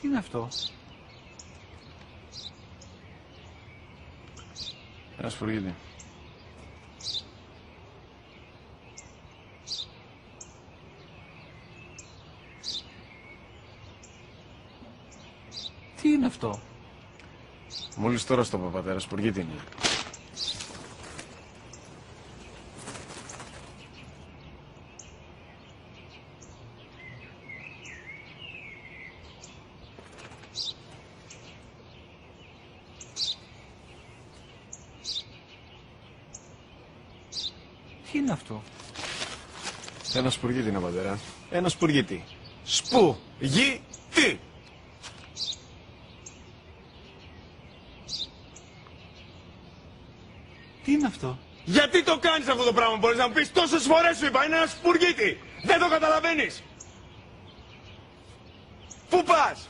Τι είναι αυτό? Ένα σπουργίτη. Τι είναι αυτό? Μόλις τώρα στο είπα, πατέρα, σπουργίτη είναι. Τι είναι αυτό? Ένα σπουργίτη είναι, πατέρα. Ένα σπουργίτη. Σπου-γι-τι! Τι είναι αυτό? Γιατί το κάνεις αυτό το πράγμα, μπορείς να μου πεις? Τόσες φορές σου είπα, είναι ένα σπουργίτη! Δεν το καταλαβαίνεις! Πού πας?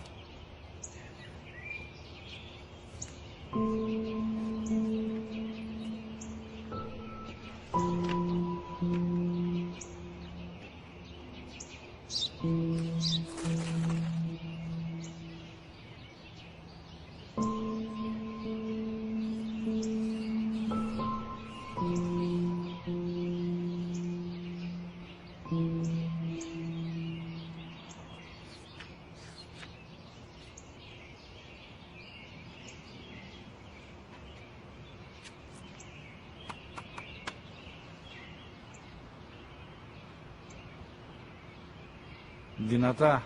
Δυνατά.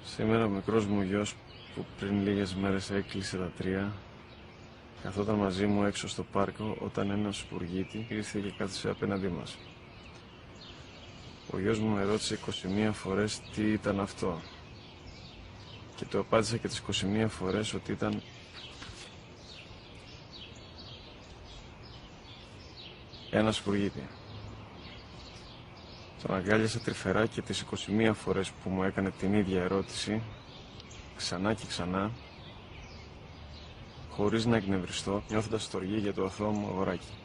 Σήμερα ο μικρός μου γιος που πριν λίγες μέρες έκλεισε τα 3 καθόταν μαζί μου έξω στο πάρκο όταν ένας σπουργίτη ήρθε και κάθισε απέναντί μας. Ο γιος μου με ρώτησε 21 φορές τι ήταν αυτό και του απάντησα και τις 21 φορές ότι ήταν ένα σπουργίτη. Τον αγκάλιασα τρυφερά και τις 21 φορές που μου έκανε την ίδια ερώτηση, ξανά και ξανά, χωρίς να εκνευριστώ, νιώθοντας στοργή για το αθώο μου αγοράκι.